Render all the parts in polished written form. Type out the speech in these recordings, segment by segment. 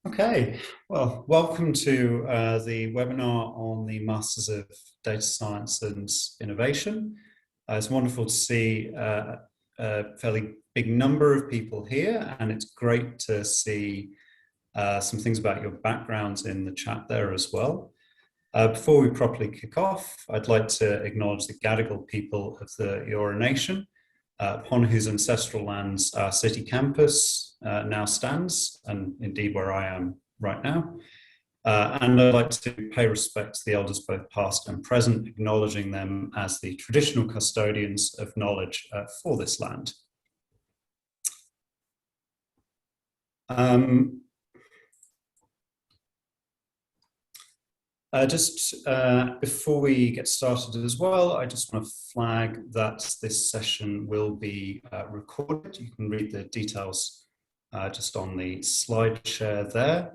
Okay, well, welcome to the webinar on the Masters of Data Science and Innovation. It's wonderful to see a fairly big number of people here, and it's great to see some things about your backgrounds in the chat there as well. Before we properly kick off, I'd like to acknowledge the Gadigal people of the Eora Nation, upon whose ancestral lands our city campus now stands, and indeed where I am right now. And I'd like to pay respect to the elders both past and present, acknowledging them as the traditional custodians of knowledge for this land. Before we get started as well, I just want to flag that this session will be recorded. You can read the details just on the slide share there.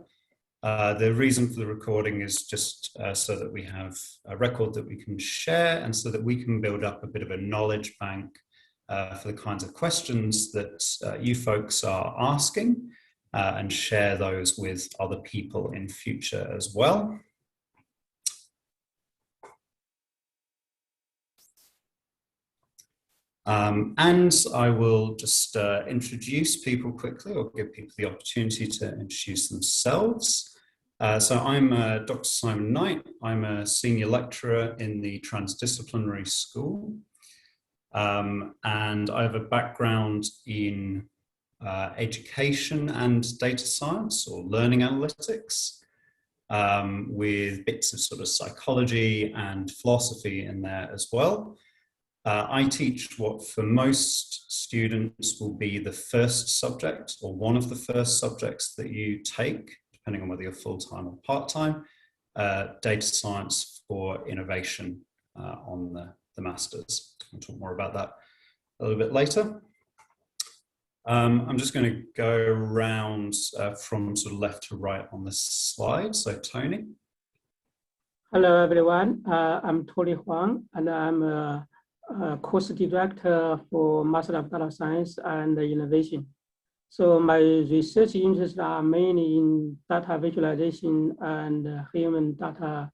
The reason for the recording is just so that we have a record that we can share and so that we can build up a bit of a knowledge bank for the kinds of questions that you folks are asking and share those with other people in future as well. And I will just introduce people quickly, or give people the opportunity to introduce themselves. So I'm Dr. Simon Knight. I'm a senior lecturer in the Transdisciplinary School. And I have a background in education and data science, or learning analytics, with bits of sort of psychology and philosophy in there as well. I teach what for most students will be the first subject, or one of the first subjects that you take, depending on whether you're full-time or part-time, data science for innovation on the Masters. We'll talk more about that a little bit later. I'm just going to go around from sort of left to right on this slide. So Tony. Hello, everyone. I'm Tony Huang, and I'm a course director for Master of Data Science and Innovation. So my research interests are mainly in data visualization and human data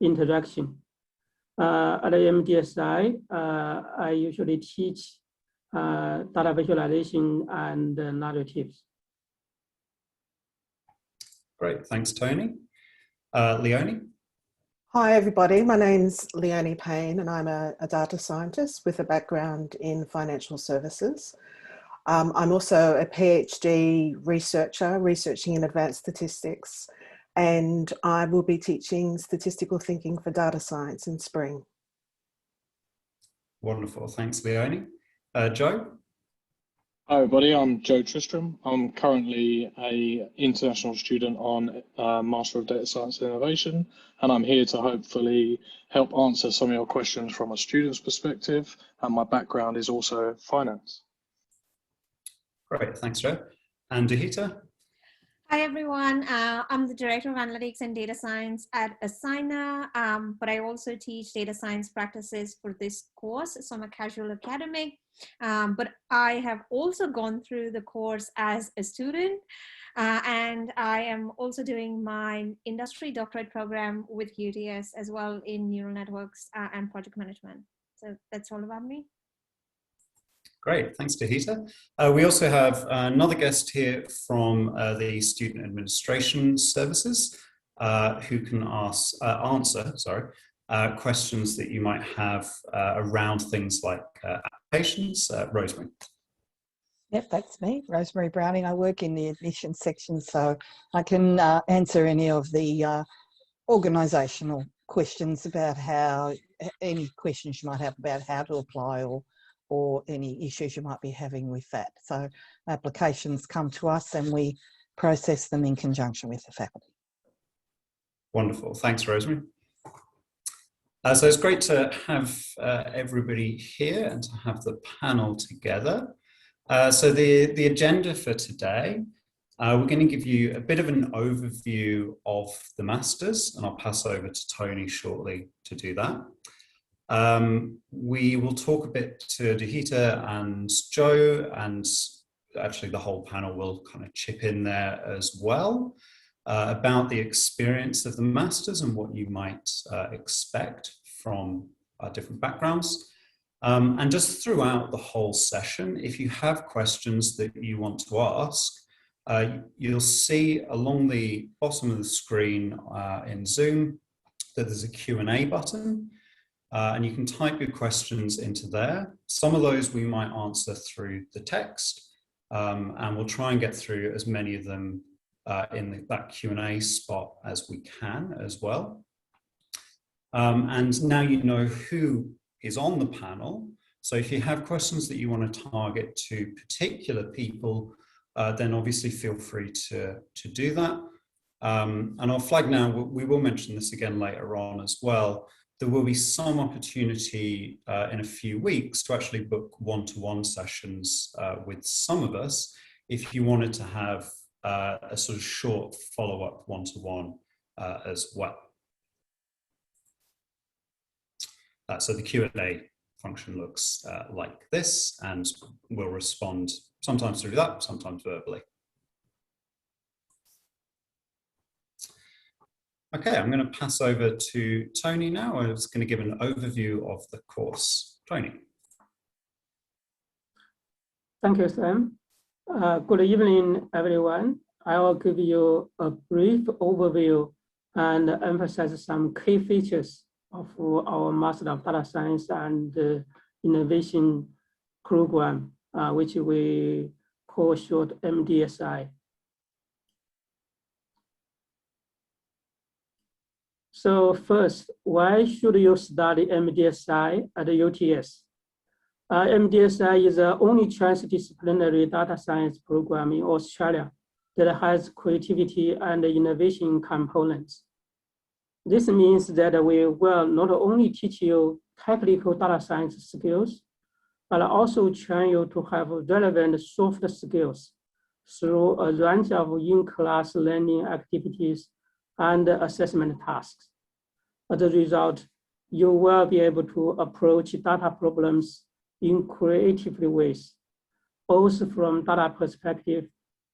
interaction. At the MDSI, I usually teach data visualization and narratives. Great, thanks, Tony. Leonie? Hi everybody, my name's Leonie Payne and I'm a data scientist with a background in financial services. I'm also a PhD researcher, researching in advanced statistics, and I will be teaching statistical thinking for data science in spring. Wonderful, thanks Leonie. Joe? Hi everybody, I'm Joe Tristram. I'm currently an international student on Master of Data Science and Innovation, and I'm here to hopefully help answer some of your questions from a student's perspective, and my background is also finance. Great, thanks Joe. And Dahita? Hi everyone, I'm the Director of Analytics and Data Science at Assigna, but I also teach data science practices for this course, so I'm a casual academic, but I have also gone through the course as a student, and I am also doing my industry doctorate program with UTS as well in neural networks and project management. So that's all about me. Great, thanks Dahita. We also have another guest here from the Student Administration Services who can answer questions that you might have around things like applications. Rosemary. Yep, that's me, Rosemary Browning. I work in the admissions section, so I can answer any of the organisational questions about any questions you might have about how to apply or any issues you might be having with that. So applications come to us and we process them in conjunction with the faculty. Wonderful, thanks Rosemary. So it's great to have everybody here and to have the panel together. So the agenda for today, we're going to give you a bit of an overview of the Masters, and I'll pass over to Tony shortly to do that. We will talk a bit to Dahita and Joe, and actually the whole panel will kind of chip in there as well. about the experience of the masters and what you might expect from different backgrounds. And just throughout the whole session, if you have questions that you want to ask, you'll see along the bottom of the screen in Zoom that there's a Q&A button, and you can type your questions into there. Some of those we might answer through the text, and we'll try and get through as many of them in that Q&A spot as we can as well. And now you know who is on the panel. So if you have questions that you want to target to particular people, then obviously feel free to do that. And I'll flag now, we will mention this again later on as well. There will be some opportunity in a few weeks to actually book one-to-one sessions with some of us if you wanted to have a sort of short follow-up one-to-one as well. So the Q&A function looks like this, and we'll respond sometimes through that, sometimes verbally. Okay, I'm going to pass over to Tony now. I was going to give an overview of the course. Tony. Thank you, Sam. Good evening, everyone. I will give you a brief overview and emphasize some key features of our Master of Data Science and Innovation program, which we call short MDSI. So first, why should you study MDSI at the UTS? MDSI is the only transdisciplinary data science program in Australia that has creativity and innovation components. This means that we will not only teach you technical data science skills, but also train you to have relevant soft skills through a range of in-class learning activities and assessment tasks. As a result, you will be able to approach data problems in creative ways, both from data perspective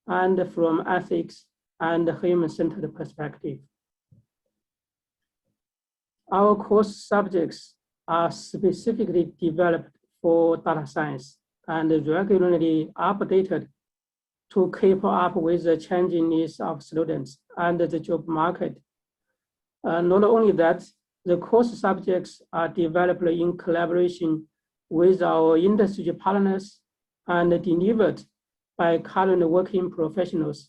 and from ethics and human-centered perspective. Our course subjects are specifically developed for data science and regularly updated to keep up with the changing needs of students and the job market. Not only that, the course subjects are developed in collaboration with our industry partners and delivered by current working professionals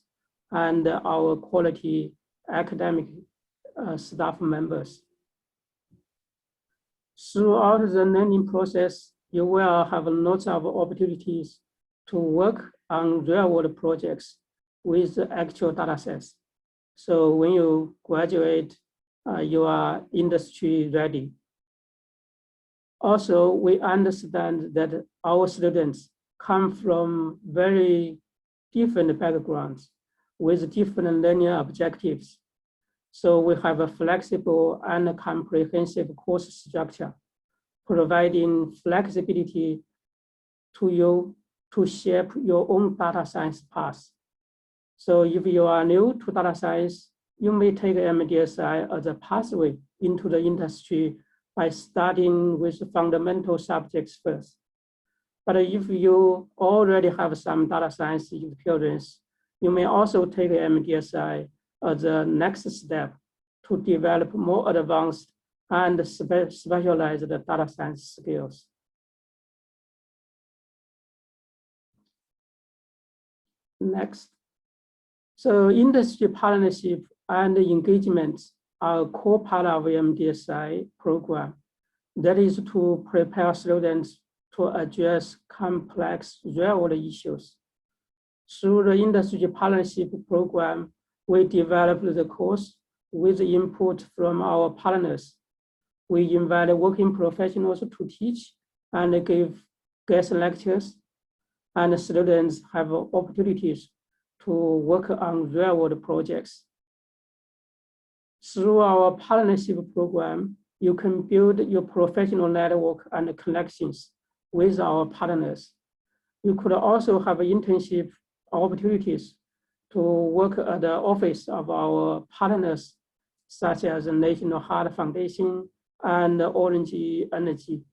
and our quality academic staff members. Throughout the learning process, you will have lots of opportunities to work on real-world projects with actual data sets. So when you graduate, you are industry ready. Also, we understand that our students come from very different backgrounds with different learning objectives. So we have a flexible and comprehensive course structure, providing flexibility to you to shape your own data science path. So if you are new to data science, you may take MDSI as a pathway into the industry by starting with fundamental subjects first. But if you already have some data science experience, you may also take MDSI as the next step to develop more advanced and specialized data science skills. Next. So industry partnership and engagements are a core part of the MDSI program. That is to prepare students to address complex real-world issues. Through the industry partnership program, we developed the course with input from our partners. We invite working professionals to teach and give guest lectures, and students have opportunities to work on real-world projects. Through our partnership program, you can build your professional network and connections with our partners. You could also have internship opportunities to work at the office of our partners, such as the National Heart Foundation and Orange Energy.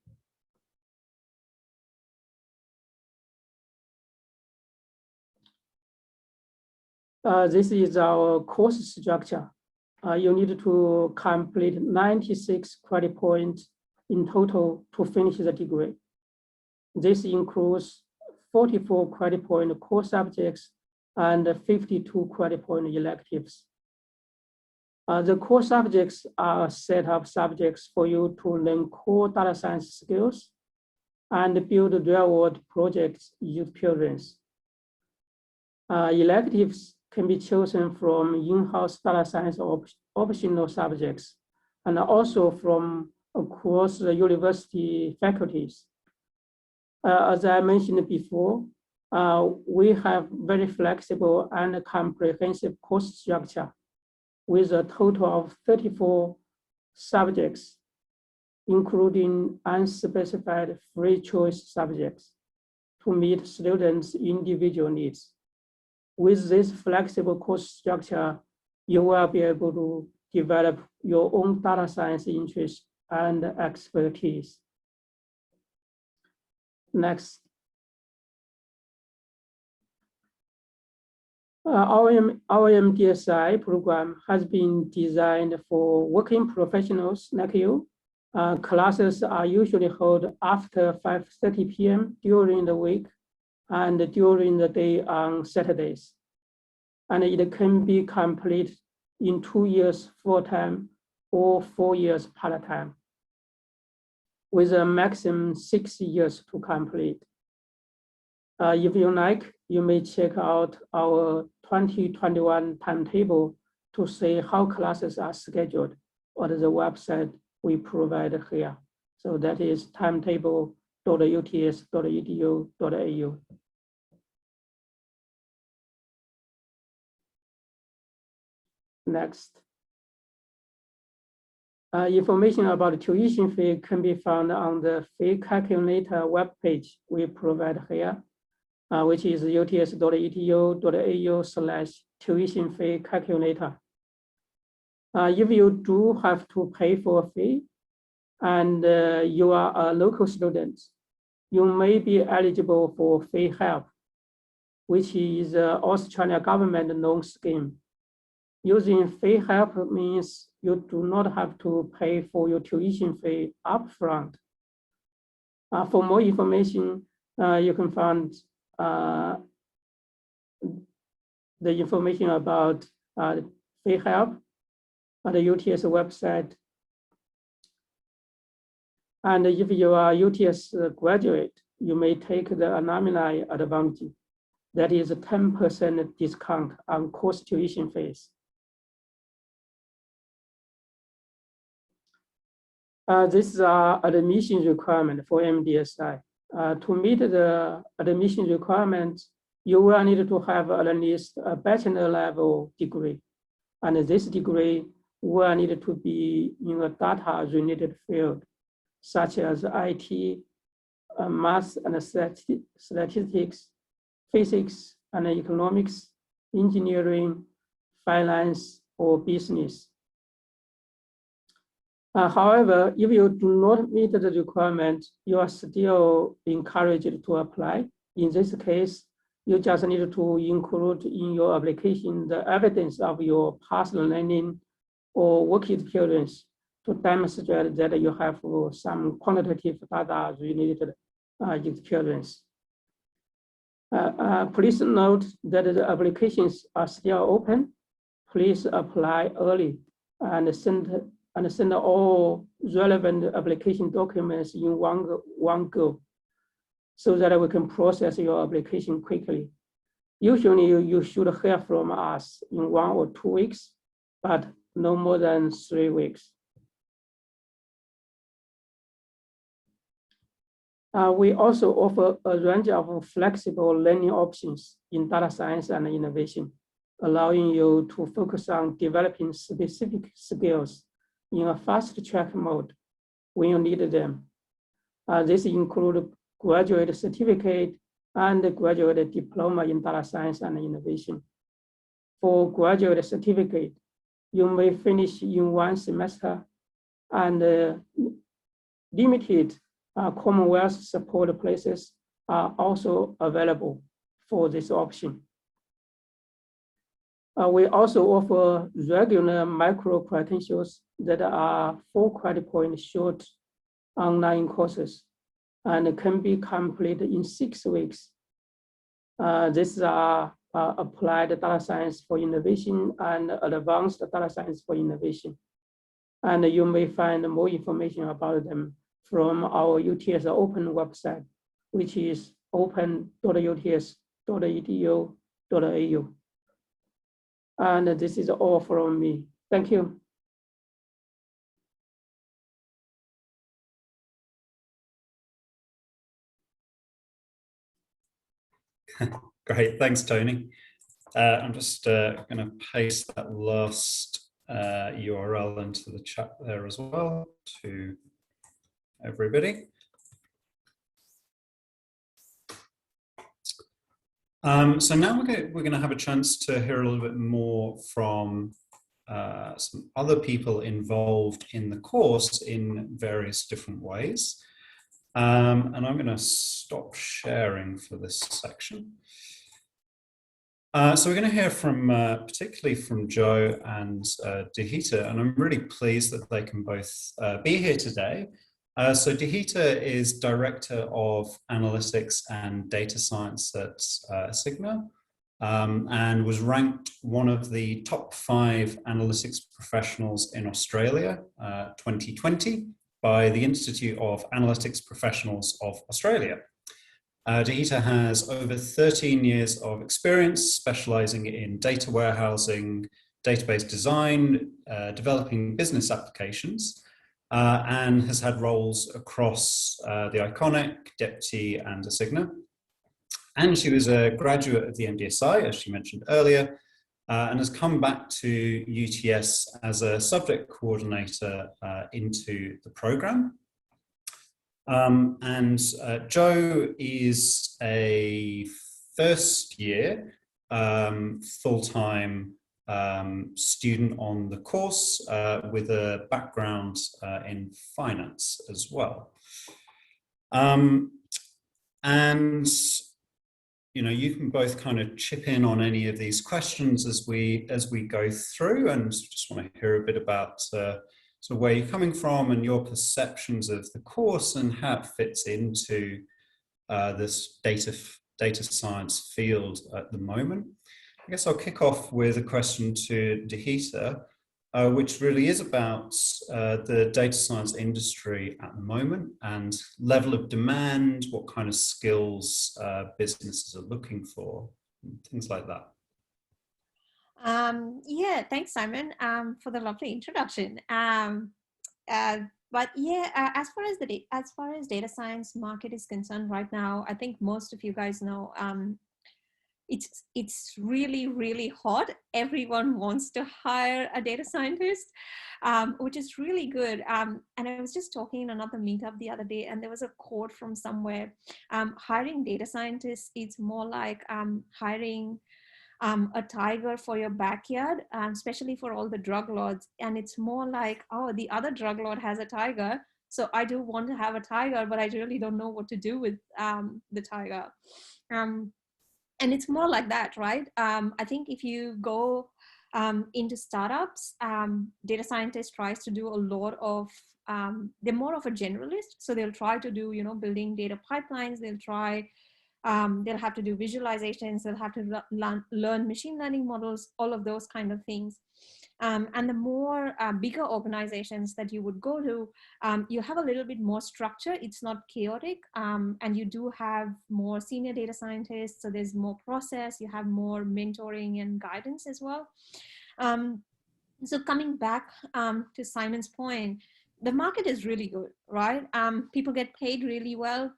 This is our course structure. You need to complete 96 credit points in total to finish the degree. This includes 44 credit point core subjects and 52 credit point electives. The core subjects are a set of subjects for you to learn core data science skills and build real-world projects experience. Electives can be chosen from in-house data science optional subjects and also from across the university faculties. As I mentioned before, we have very flexible and comprehensive course structure with a total of 34 subjects, including unspecified free choice subjects to meet students' individual needs. With this flexible course structure, you will be able to develop your own data science interest and expertise. Next. Our MDSI program has been designed for working professionals like you. Classes are usually held after 5:30 p.m. during the week and during the day on Saturdays. And it can be complete in 2 years full-time or 4 years part-time, with a maximum 6 years to complete. If you like, you may check out our 2021 timetable to see how classes are scheduled on the website we provide here. So that is timetable.uts.edu.au. Next. Information about tuition fee can be found on the fee calculator webpage we provide here, which is uts.edu.au/tuition fee calculator. If you do have to pay for a fee and you are a local student, you may be eligible for fee help, which is Australia government loan scheme. Using fee help means you do not have to pay for your tuition fee upfront. For more information, you can find the information about fee help on the UTS website. And if you are a UTS graduate, you may take the alumni advantage. That is a 10% discount on course tuition fees. These are admission requirements for MDSI. To meet the admission requirements, you will need to have at least a bachelor level degree. And this degree will need to be in a data related field, such as IT, math and statistics, physics and economics, engineering, finance, or business. However, if you do not meet the requirement, you are still encouraged to apply. In this case, you just need to include in your application the evidence of your past learning or work experience to demonstrate that you have some quantitative data related experience. Please note that the applications are still open. Please apply early and send all relevant application documents in one go so that we can process your application quickly. Usually you should hear from us in 1 or 2 weeks, but no more than 3 weeks. We also offer a range of flexible learning options in data science and innovation, allowing you to focus on developing specific skills in a fast track mode when you need them. This includes graduate certificate and graduate diploma in data science and innovation. for graduate certificate, you may finish in 1 semester, and limited Commonwealth support places are also available for this option. We also offer regular micro credentials that are 4 credit point short online courses and can be completed in 6 weeks. These are applied data science for innovation and advanced data science for innovation. And you may find more information about them from our UTS open website, which is open.uts.edu.au. And this is all from me. Thank you. Great, thanks, Tony. I'm just going to paste that last URL into the chat there as well to everybody. So now we're going to have a chance to hear a little bit more from some other people involved in the course in various different ways. And I'm going to stop sharing for this section. So we're going to hear from, particularly from Joe and Dihita, and I'm really pleased that they can both be here today. So Dihita is Director of Analytics and Data Science at Cigna, and was ranked one of the top 5 analytics professionals in Australia 2020 by the Institute of Analytics Professionals of Australia. Dihita has over 13 years of experience specializing in data warehousing, database design, developing business applications, and has had roles across the Iconic, Deputy, and Cigna. And she was a graduate of the MDSI, as she mentioned earlier, and has come back to UTS as a subject coordinator into the program. Joe is a first year full-time student on the course with a background in finance as well. You know, you can both kind of chip in on any of these questions as we go through, and just want to hear a bit about so where you're coming from and your perceptions of the course and how it fits into this data science field at the moment. I guess I'll kick off with a question to Dihita, which really is about the data science industry at the moment and level of demand, what kind of skills businesses are looking for, things like that. Yeah, thanks, Simon, for the lovely introduction. But yeah, as far as data science market is concerned right now, I think most of you guys know it's really hot. Everyone wants to hire a data scientist, which is really good. And I was just talking in another meetup the other day, and there was a quote from somewhere. Hiring data scientists is more like hiring a tiger for your backyard, especially for all the drug lords. And it's more like, oh, the other drug lord has a tiger, so I do want to have a tiger, but I really don't know what to do with the tiger. And it's more like that, right? I think if you go into startups, data scientist tries to do a lot of, they're more of a generalist. So they'll try to do, building data pipelines. They'll have to do visualizations, they'll have to learn machine learning models, all of those kind of things. And the more bigger organizations that you would go to, you have a little bit more structure. It's not chaotic, and you do have more senior data scientists, so there's more process, you have more mentoring and guidance as well. So coming back to Simon's point, the market is really good, right? People get paid really well.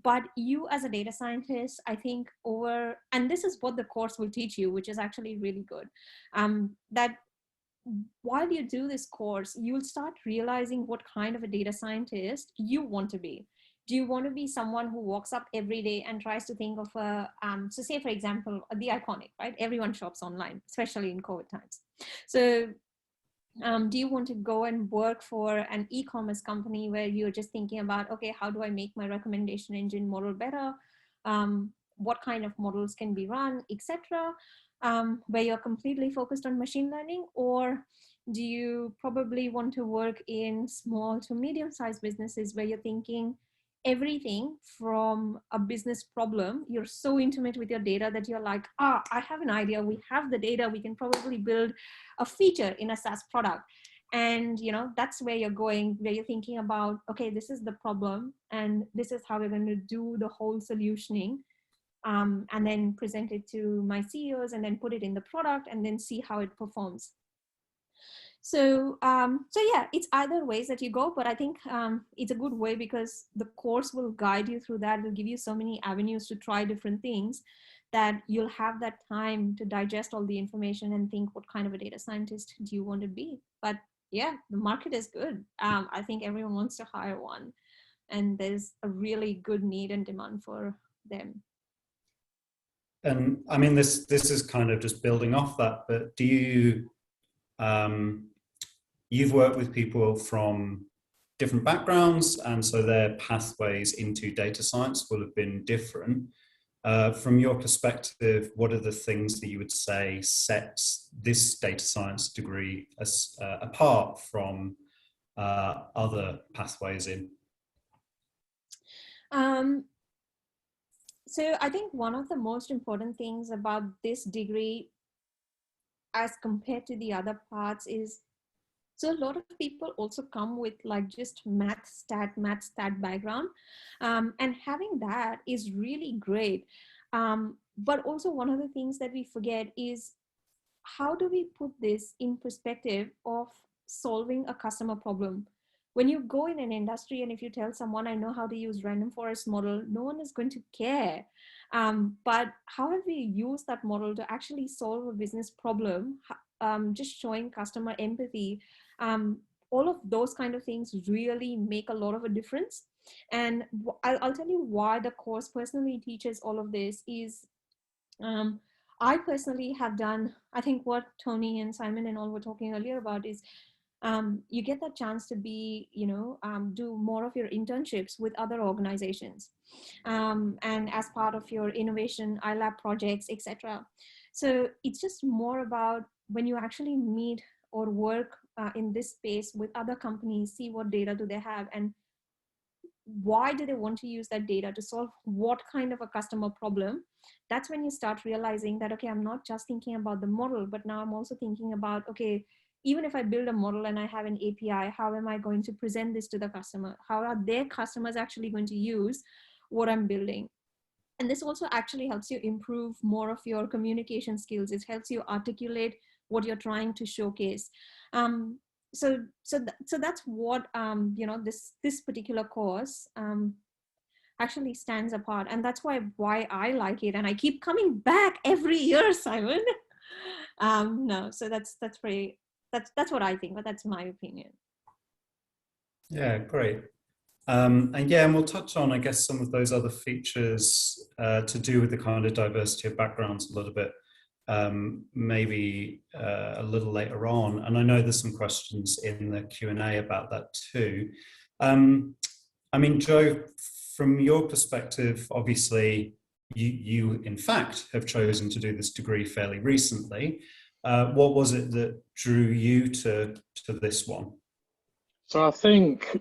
But you as a data scientist, I think and this is what the course will teach you, which is actually really good, that while you do this course, you'll start realizing what kind of a data scientist you want to be. Do you want to be someone who walks up every day and tries to think of a, so say for example, the iconic, right? Everyone shops online, especially in COVID times. So do you want to go and work for an e-commerce company where you're just thinking about, okay, how do I make my recommendation engine model better? What kind of models can be run, etc. Where you're completely focused on machine learning? Or do you probably want to work in small to medium-sized businesses where you're thinking everything from a business problem? You're so intimate with your data that you're like, I have an idea, we have the data, we can probably build a feature in a SaaS product. And that's where you're going, where you're thinking about, okay, this is the problem and this is how we're going to do the whole solutioning, and then present it to my CEOs and then put it in the product and then see how it performs. So yeah, it's either ways that you go, but I think it's a good way because the course will guide you through that. It'll give you so many avenues to try different things that you'll have that time to digest all the information and think, what kind of a data scientist do you want to be? But yeah, the market is good. I think everyone wants to hire one, and there's a really good need and demand for them. And I mean, this is kind of just building off that, but do you, you've worked with people from different backgrounds, and so their pathways into data science will have been different. From your perspective, what are the things that you would say sets this data science degree apart from other pathways in? So I think one of the most important things about this degree as compared to the other parts is, so a lot of people also come with like just math stat background, and having that is really great. But also one of the things that we forget is, how do we put this in perspective of solving a customer problem? When you go in an industry and if you tell someone, I know how to use random forest model, no one is going to care. But how have we used that model to actually solve a business problem? Just showing customer empathy. All of those kind of things really make a lot of a difference. And I'll tell you why the course personally teaches all of this is, I personally have done, I think what Tony and Simon and all were talking earlier about is, you get that chance to be, do more of your internships with other organizations, and as part of your innovation iLab projects, etc. So it's just more about when you actually meet or work in this space with other companies, see what data do they have and why do they want to use that data to solve what kind of a customer problem. That's when you start realizing that, okay, I'm not just thinking about the model, but now I'm also thinking about, okay, even if I build a model and I have an API, how am I going to present this to the customer? How are their customers actually going to use what I'm building? And this also actually helps you improve more of your communication skills. It helps you articulate what you're trying to showcase. So that's what this particular course actually stands apart, and that's why I like it, and I keep coming back every year, Simon. No, so that's what I think, but that's my opinion. Yeah, great. And we'll touch on, I guess, some of those other features to do with the kind of diversity of backgrounds a little bit, maybe a little later on. And I know there's some questions in the Q&A about that too. I mean, Joe, from your perspective, obviously, you in fact have chosen to do this degree fairly recently. What was it that drew you to this one? So I think,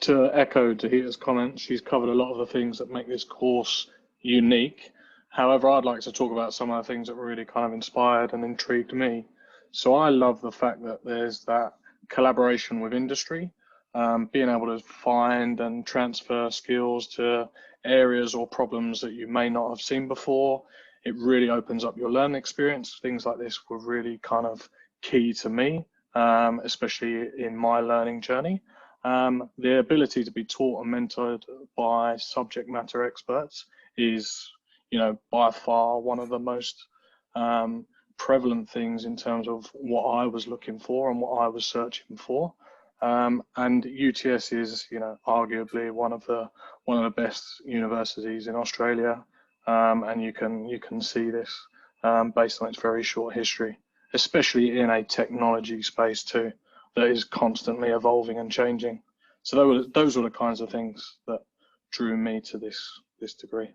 to echo Tahita's comments, she's covered a lot of the things that make this course unique. However, I'd like to talk about some of the things that really kind of inspired and intrigued me. So I love the fact that there's that collaboration with industry, being able to find and transfer skills to areas or problems that you may not have seen before. It really opens up your learning experience. Things like this were really kind of key to me, especially in my learning journey. The ability to be taught and mentored by subject matter experts is, by far one of the most prevalent things in terms of what I was looking for and what I was searching for. And UTS is, arguably one of the best universities in Australia, and you can see this based on its very short history, especially in a technology space too, that is constantly evolving and changing. So those were the kinds of things that drew me to this degree.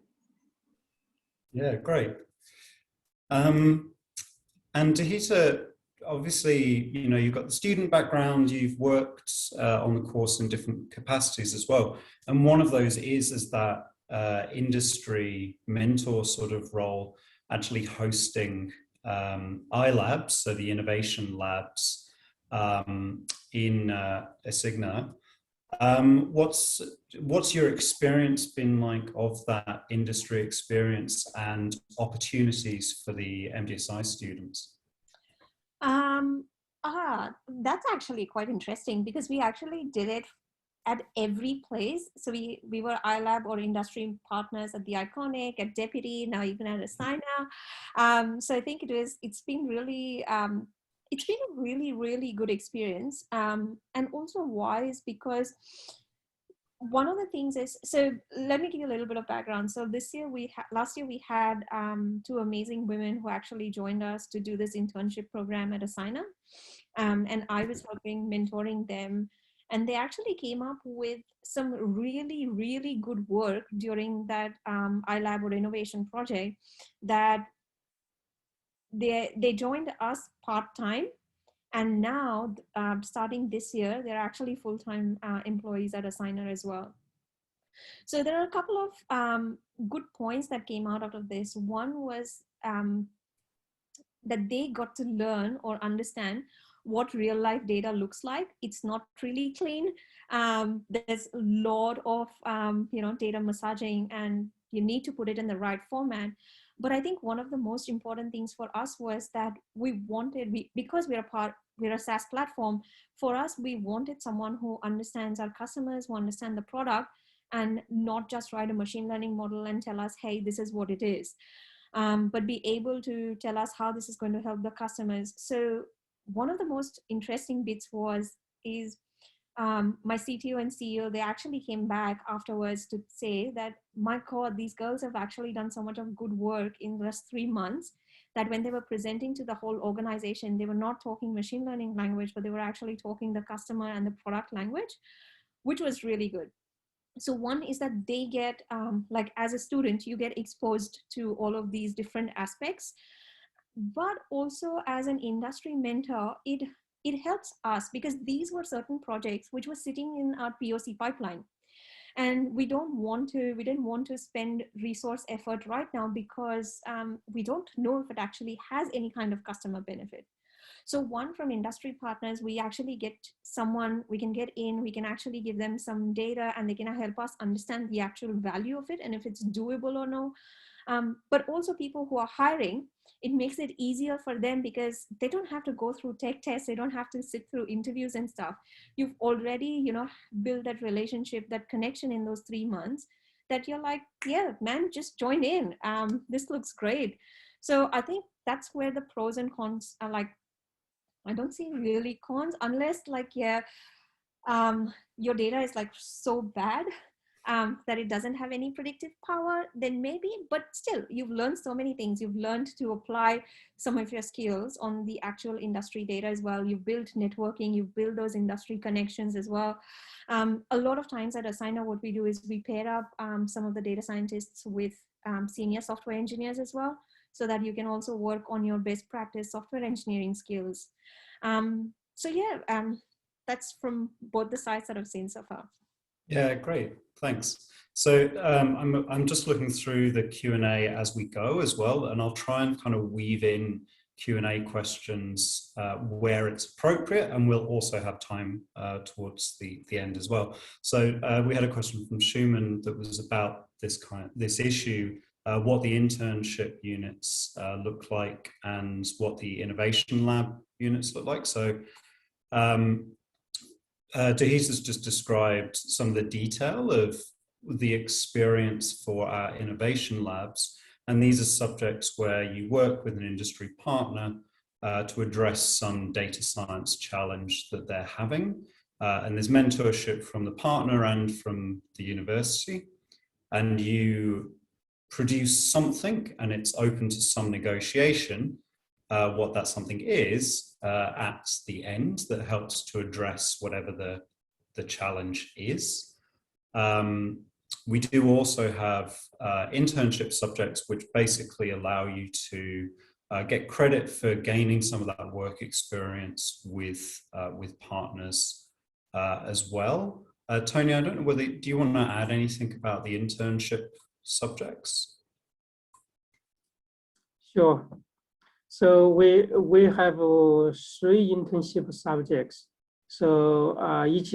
Yeah, great. And Tahita, obviously, you've got the student background, you've worked on the course in different capacities as well. And one of those is as that industry mentor sort of role, actually hosting iLabs, so the innovation labs in Asigna. What's your experience been like of that industry experience and opportunities for the MDSI students? That's actually quite interesting, because we actually did it at every place. So we were iLab or industry partners at the Iconic, at Deputy, now even at Assigna. So I think it's been really a really, really good experience. And also why is because one of the things is, so let me give you a little bit of background. So last year we had two amazing women who actually joined us to do this internship program at Assigna. And I was helping mentoring them. And they actually came up with some really, really good work during that iLab or innovation project, that they joined us part-time. And now, starting this year, they're actually full-time employees at Assigna as well. So there are a couple of good points that came out of this. One was that they got to learn or understand what real life data looks like. It's not really clean. There's a lot of data massaging, and you need to put it in the right format. But I think one of the most important things for us was that because we're a SaaS platform, for us, we wanted someone who understands our customers, who understand the product, and not just write a machine learning model and tell us, hey, this is what it is, but be able to tell us how this is going to help the customers. So one of the most interesting bits is my CTO and CEO, they actually came back afterwards to say that, my God, these girls have actually done so much of good work in just 3 months, that when they were presenting to the whole organization, they were not talking machine learning language, but they were actually talking the customer and the product language, which was really good. So one is that they get, like as a student, you get exposed to all of these different aspects, but also as an industry mentor, it helps us, because these were certain projects which were sitting in our POC pipeline. And we didn't want to spend resource effort right now, because we don't know if it actually has any kind of customer benefit. So one, from industry partners, we actually get someone we can get in, we can actually give them some data, and they can help us understand the actual value of it and if it's doable or no. But also people who are hiring, it makes it easier for them, because they don't have to go through tech tests. They don't have to sit through interviews and stuff. You've already, built that relationship, that connection in those 3 months, that you're like, yeah, man, just join in. This looks great. So I think that's where the pros and cons are. Like, I don't see really cons, unless your data is like so bad that it doesn't have any predictive power, then maybe, but still, you've learned so many things. You've learned to apply some of your skills on the actual industry data as well. You've built networking, you've built those industry connections as well. A lot of times at Assigna, what we do is we pair up some of the data scientists with senior software engineers as well, so that you can also work on your best practice software engineering skills. So yeah, that's from both the sides that I've seen so far. Yeah, great. Thanks. So I'm just looking through the Q&A as we go as well, and I'll try and kind of weave in Q&A questions where it's appropriate, and we'll also have time towards the end as well. So we had a question from Schumann that was about this issue, what the internship units look like and what the innovation lab units look like. So Tahita's just described some of the detail of the experience for our innovation labs. And these are subjects where you work with an industry partner to address some data science challenge that they're having. and there's mentorship from the partner and from the university, and you produce something and it's open to some negotiation, what that something is at the end that helps to address whatever the challenge is. We do also have internship subjects which basically allow you to get credit for gaining some of that work experience with partners as well. Tony, I don't know whether, do you want to add anything about the internship subjects? Sure. So we have 3 internship subjects. So each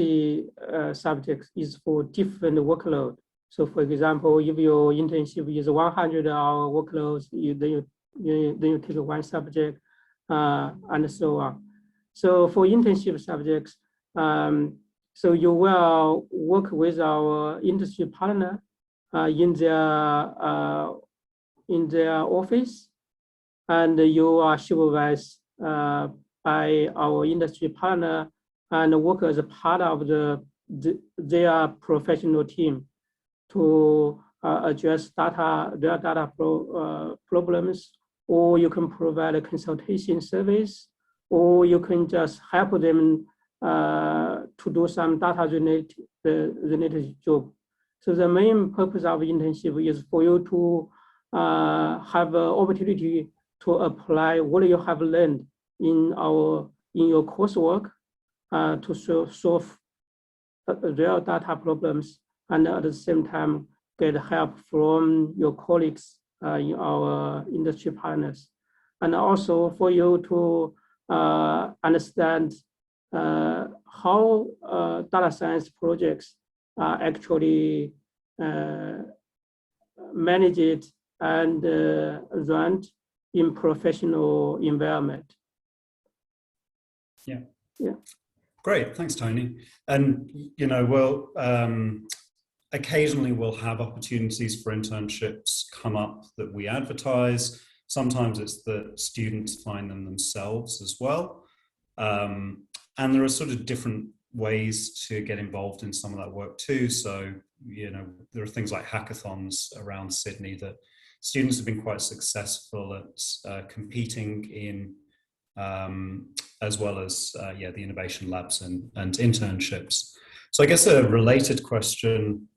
subject is for different workload. So for example, if your internship is 100-hour workloads, then you take 1 subject and so on. So for internship subjects, so you will work with our industry partner in their office, and you are supervised by our industry partner and work as a part of their professional team to address their data problems, or you can provide a consultation service, or you can just help them to do some data related job. So the main purpose of internship is for you to have an opportunity to apply what you have learned in your coursework to solve real data problems, and at the same time get help from your colleagues in our industry partners, and also for you to understand how data science projects are actually managed and run in professional environment. Yeah. Yeah. Great, thanks, Tony. And well, occasionally we'll have opportunities for internships come up that we advertise. Sometimes it's that students find them themselves as well. And there are sort of different ways to get involved in some of that work too. So, there are things like hackathons around Sydney that students have been quite successful at competing in, as well as the innovation labs and internships. So I guess a related question,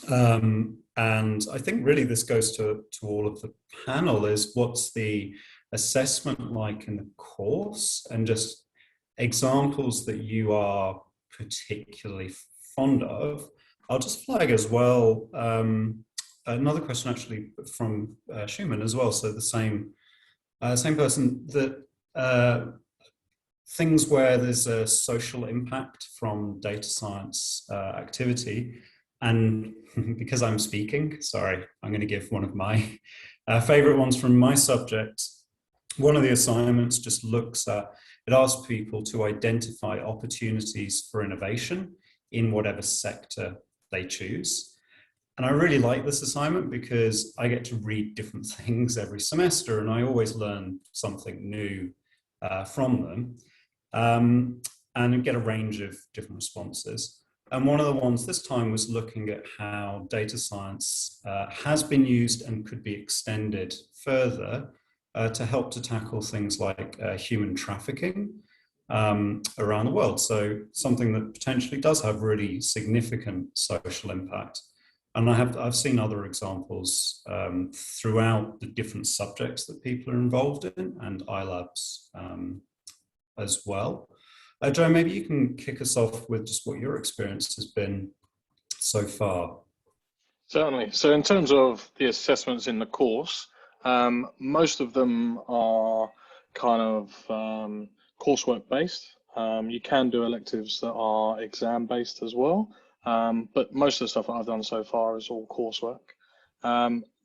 and I think really this goes to all of the panel, is what's the assessment like in the course, and just examples that you are particularly fond of. I'll just flag as well another question actually from Schumann as well. So the same person, that things where there's a social impact from data science activity. And because I'm speaking, sorry, I'm going to give one of my favorite ones from my subject. One of the assignments just looks at, it asks people to identify opportunities for innovation in whatever sector they choose. And I really like this assignment because I get to read different things every semester, and I always learn something new from them, and get a range of different responses. And one of the ones this time was looking at how data science has been used and could be extended further to help to tackle things like human trafficking around the world. So something that potentially does have really significant social impact. And I've seen other examples throughout the different subjects that people are involved in, and iLabs as well. Joe, maybe you can kick us off with just what your experience has been so far. Certainly. So in terms of the assessments in the course, most of them are kind of coursework based. You can do electives that are exam based as well, but most of the stuff that I've done so far is all coursework.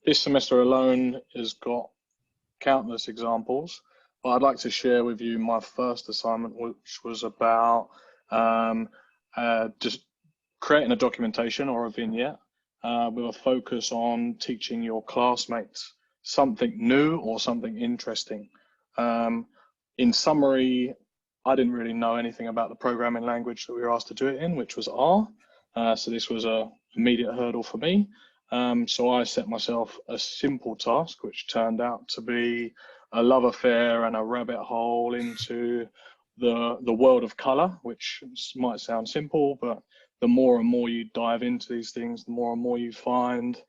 This semester alone has got countless examples, but I'd like to share with you my first assignment, which was about just creating a documentation or a vignette with a focus on teaching your classmates something new or something interesting. In summary, I didn't really know anything about the programming language that we were asked to do it in, which was R. So this was an immediate hurdle for me. So I set myself a simple task, which turned out to be a love affair and a rabbit hole into the world of color, which might sound simple, but the more and more you dive into these things, the more and more you find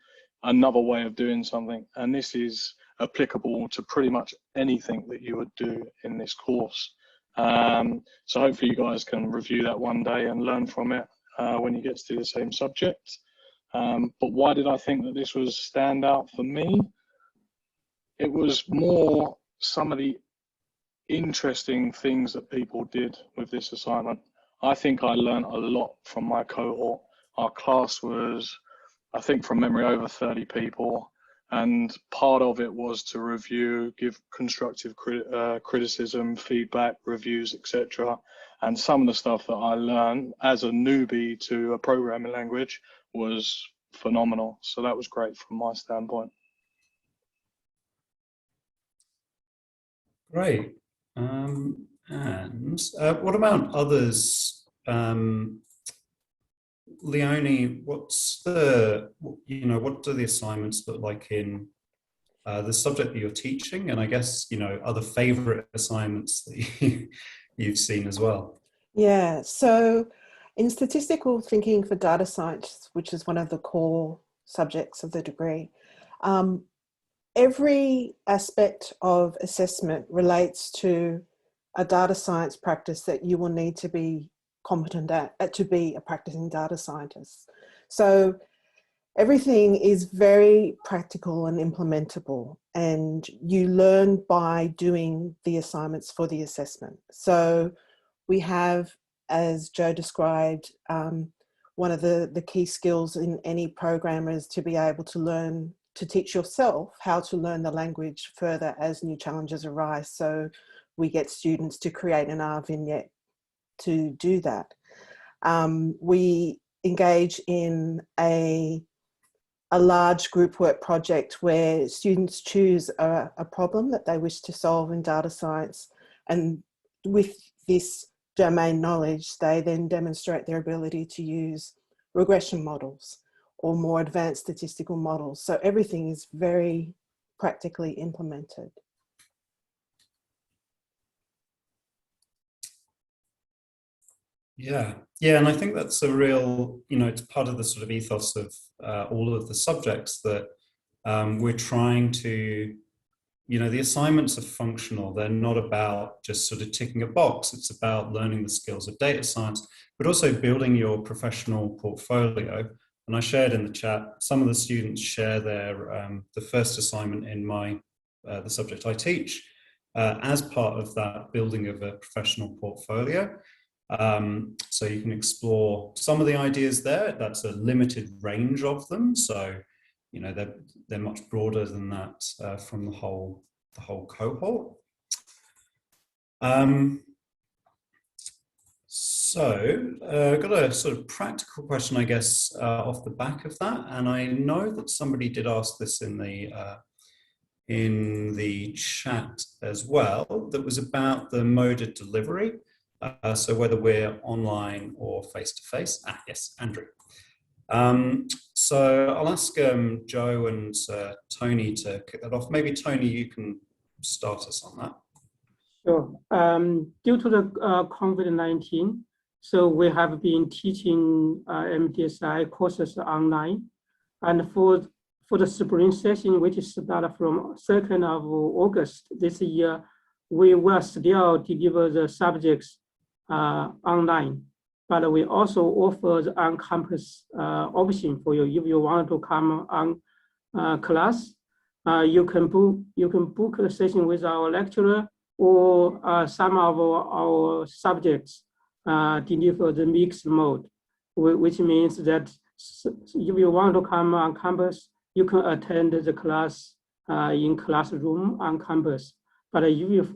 another way of doing something. And this is applicable to pretty much anything that you would do in this course. So hopefully you guys can review that one day and learn from it when you get to do the same subject. But why did I think that this was standout for me? It was more some of the interesting things that people did with this assignment. I think I learned a lot from my cohort. Our class was, I think from memory, over 30 people. And part of it was to review, give constructive criticism, feedback, reviews, etc. And some of the stuff that I learned as a newbie to a programming language was phenomenal. So that was great from my standpoint. Great. And what about others? Leonie, what's the, what do the assignments look like in the subject that you're teaching? And I guess, other favorite assignments that you've seen as well? Yeah, so in statistical thinking for data science, which is one of the core subjects of the degree, every aspect of assessment relates to a data science practice that you will need to be competent at to be a practicing data scientist. So everything is very practical and implementable, and you learn by doing the assignments for the assessment. So we have, as Joe described, one of the key skills in any programmer is to be able to learn to teach yourself how to learn the language further as new challenges arise. So we get students to create an R vignette to do that. We engage in a large group work project where students choose a problem that they wish to solve in data science, and with this domain knowledge, they then demonstrate their ability to use regression models or more advanced statistical models. So everything is very practically implemented. Yeah, and I think that's a real, it's part of the sort of ethos of all of the subjects that we're trying to, the assignments are functional. They're not about just sort of ticking a box. It's about learning the skills of data science, but also building your professional portfolio. And I shared in the chat, some of the students share their, the first assignment in the subject I teach as part of that building of a professional portfolio. So you can explore some of the ideas there. That's a limited range of them. So, they're much broader than that from the whole cohort. So I've got a sort of practical question, I guess, off the back of that. And I know that somebody did ask this in the chat as well, that was about the mode of delivery. So whether we're online or face-to-face. Yes, Andrew. So I'll ask Joe and Tony to kick that off. Maybe Tony, you can start us on that. Sure. Due to the COVID-19, so we have been teaching MDSI courses online, and for the spring session, which started from 2nd of August this year, we will still deliver the subjects online, but we also offer the on-campus option for you. If you want to come on class, you can book a session with our lecturer, or some of our subjects deliver the mixed mode, which means that if you want to come on campus, you can attend the class in classroom on campus. But if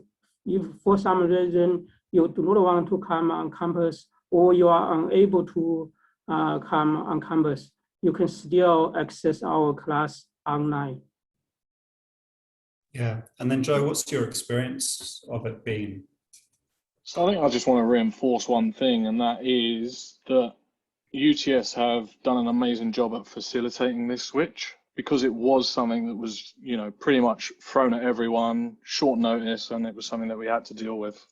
for some reason you do not want to come on campus, or you are unable to come on campus, you can still access our class online. Yeah, and then Joe, what's your experience of it been? So I think I just want to reinforce one thing, and that is that UTS have done an amazing job at facilitating this switch, because it was something that was, you know, pretty much thrown at everyone, short notice, and it was something that we had to deal with.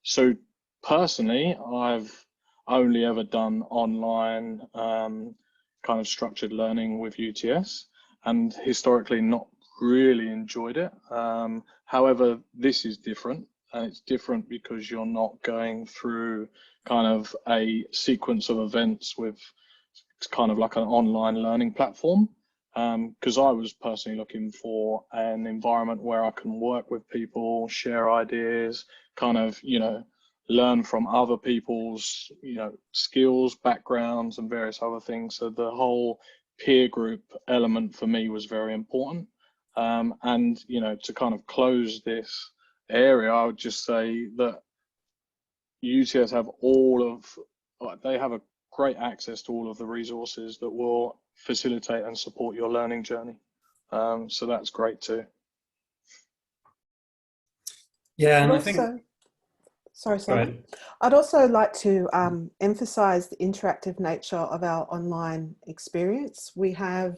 So personally, I've only ever done online kind of structured learning with UTS, and historically not really enjoyed it. However, this is different, and it's different because you're not going through kind of a sequence of events with kind of like an online learning platform. Because I was personally looking for an environment where I can work with people, share ideas, kind of, you know, learn from other people's, you know, skills, backgrounds, and various other things. So the whole peer group element for me was very important. And, you know, to kind of close this area, I would just say that UTS have they have a great access to all of the resources that will facilitate and support your learning journey. So that's great too. Yeah, and I'd I think. also, sorry, Simon. I'd also like to emphasize the interactive nature of our online experience. We have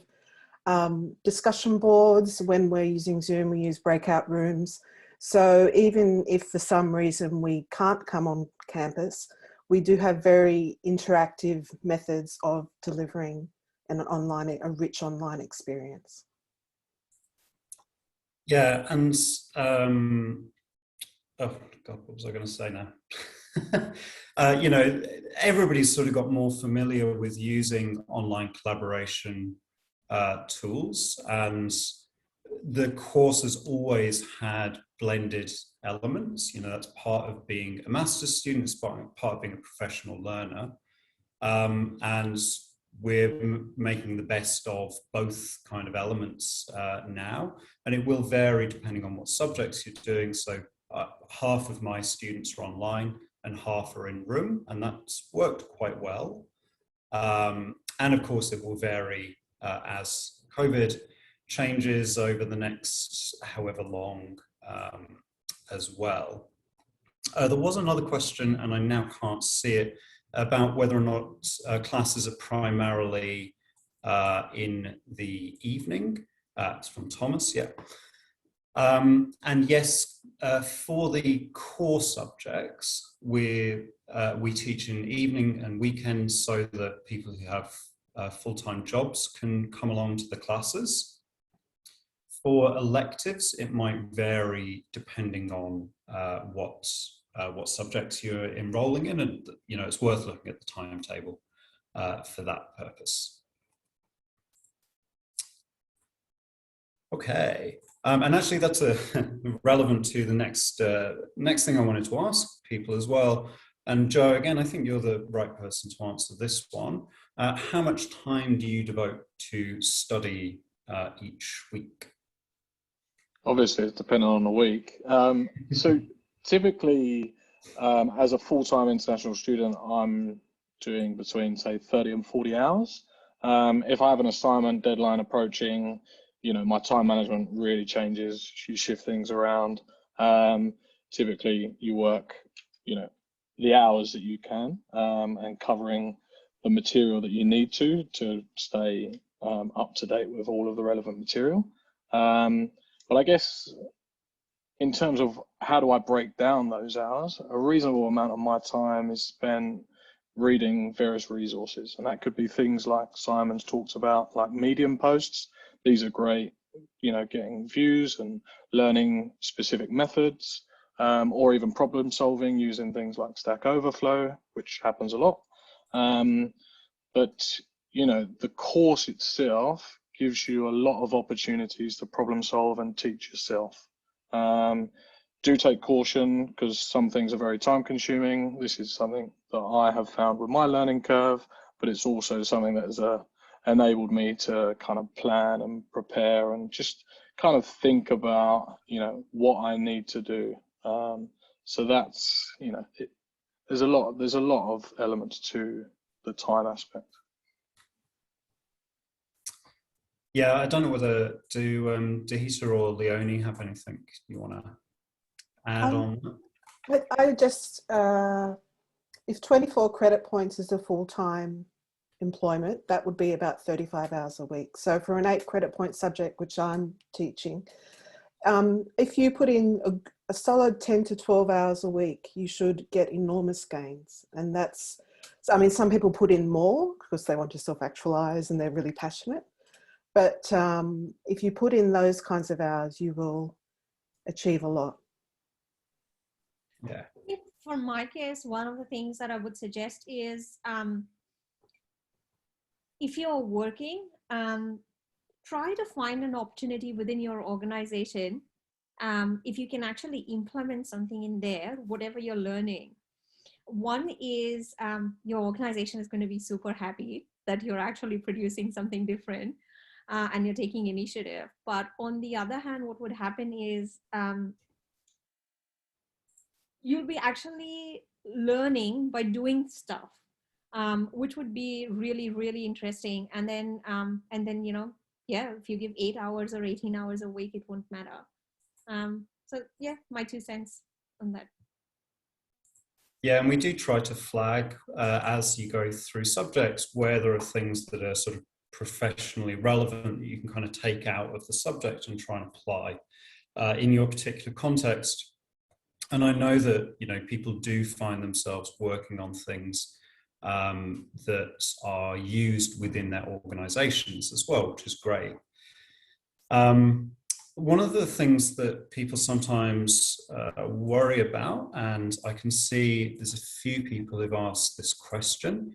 discussion boards. When we're using Zoom, we use breakout rooms. So even if for some reason we can't come on campus, we do have very interactive methods of delivering a rich online experience. Yeah, and oh God, what was I going to say now? You know, everybody's sort of got more familiar with using online collaboration tools, and the course has always had blended elements. You know, that's part of being a master's student, it's part of being a professional learner. And we're making the best of both kind of elements now, and it will vary depending on what subjects you're doing. So half of my students are online and half are in room, and that's worked quite well. And of course, it will vary as COVID changes over the next however long as well. There was another question, and I now can't see it, about whether or not classes are primarily in the evening. It's from Thomas, yeah. And yes, for the core subjects, we teach in evening and weekends so that people who have full-time jobs can come along to the classes. For electives, it might vary depending on what subjects you're enrolling in, and you know, it's worth looking at the timetable for that purpose. Okay, and actually that's relevant to the next thing I wanted to ask people as well. And Joe, again, I think you're the right person to answer this one. How much time do you devote to study each week? Obviously, it's dependent on the week. So typically, as a full-time international student, I'm doing between, say, 30 and 40 hours. If I have an assignment deadline approaching, you know, my time management really changes. You shift things around. Typically, you work, you know, the hours that you can, and covering the material that you need to stay up to date with all of the relevant material. But I guess in terms of how do I break down those hours, a reasonable amount of my time is spent reading various resources. And that could be things like Simon's talked about, like Medium posts. These are great, you know, getting views and learning specific methods, or even problem solving using things like Stack Overflow, which happens a lot. But, you know, the course itself gives you a lot of opportunities to problem solve and teach yourself. Do take caution, because some things are very time consuming. This is something that I have found with my learning curve, but it's also something that has enabled me to kind of plan and prepare and just kind of think about, you know, what I need to do. So that's, you know, there's a lot of elements to the time aspect. Yeah, I don't know whether do Hisa or Leonie have anything you want to add on? I just, if 24 credit points is a full-time employment, that would be about 35 hours a week. So for an 8 credit point subject, which I'm teaching, if you put in a solid 10 to 12 hours a week, you should get enormous gains. And that's, I mean, some people put in more because they want to self-actualize and they're really passionate. But if you put in those kinds of hours, you will achieve a lot. Yeah. For my case, one of the things that I would suggest is if you're working, try to find an opportunity within your organization. If you can actually implement something in there, whatever you're learning. One is your organization is going to be super happy that you're actually producing something different and you're taking initiative. But on the other hand, what would happen is you'll be actually learning by doing stuff, which would be really, really interesting. And then, you know, yeah, if you give 8 hours or 18 hours a week, it won't matter. So yeah, my 2 cents on that. Yeah, and we do try to flag as you go through subjects where there are things that are sort of professionally relevant that you can kind of take out of the subject and try and apply in your particular context. And I know that, you know, people do find themselves working on things that are used within their organizations as well, which is great. One of the things that people sometimes worry about, and I can see there's a few people who've asked this question,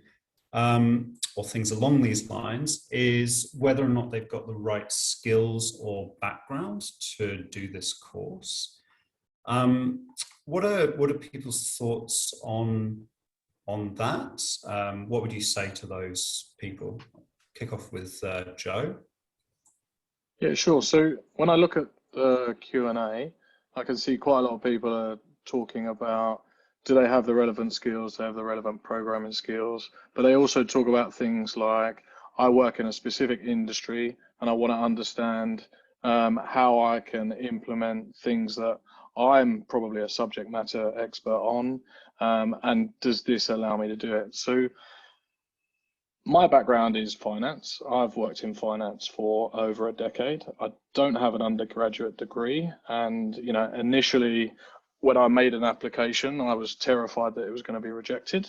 or things along these lines, is whether or not they've got the right skills or background to do this course. What are people's thoughts on that? What would you say to those people? Kick off with Joe. Yeah, sure. So when I look at the Q&A, I can see quite a lot of people are talking about, do they have the relevant skills? Do they have the relevant programming skills? But they also talk about things like, I work in a specific industry and I want to understand how I can implement things that I'm probably a subject matter expert on, and does this allow me to do it? So my background is finance. I've worked in finance for over a decade. I don't have an undergraduate degree, and you know, initially when I made an application, I was terrified that it was going to be rejected.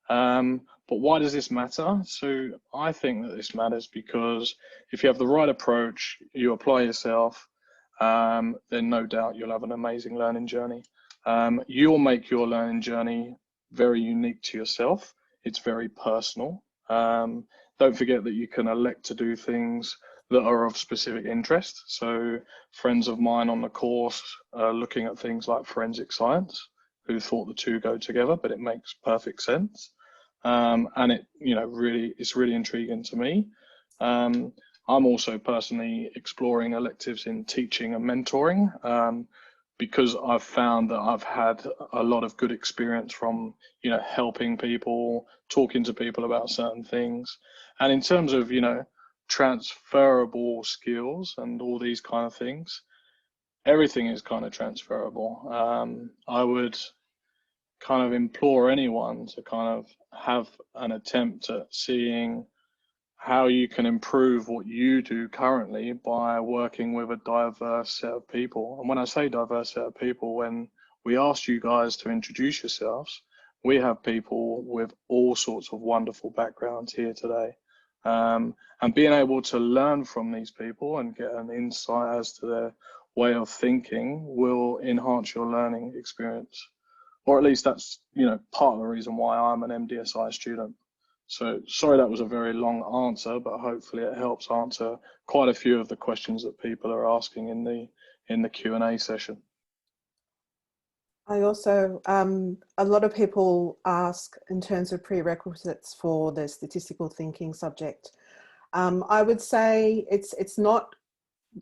But why does this matter? So I think that this matters because if you have the right approach, you apply yourself, then no doubt you'll have an amazing learning journey. You'll make your learning journey very unique to yourself. It's very personal. Don't forget that you can elect to do things that are of specific interest. So friends of mine on the course are looking at things like forensic science, who thought the two go together, but it makes perfect sense. And it, you know, it's really intriguing to me. I'm also personally exploring electives in teaching and mentoring, because I've found that I've had a lot of good experience from, you know, helping people, talking to people about certain things. And in terms of, you know, transferable skills and all these kind of things, everything is kind of transferable. I would kind of implore anyone to kind of have an attempt at seeing how you can improve what you do currently by working with a diverse set of people. And when I say diverse set of people, when we asked you guys to introduce yourselves, we have people with all sorts of wonderful backgrounds here today. And being able to learn from these people and get an insight as to their way of thinking will enhance your learning experience. Or at least that's, you know, part of the reason why I'm an MDSI student. So sorry that was a very long answer, but hopefully it helps answer quite a few of the questions that people are asking in the Q&A session. I also, a lot of people ask in terms of prerequisites for the statistical thinking subject. I would say it's not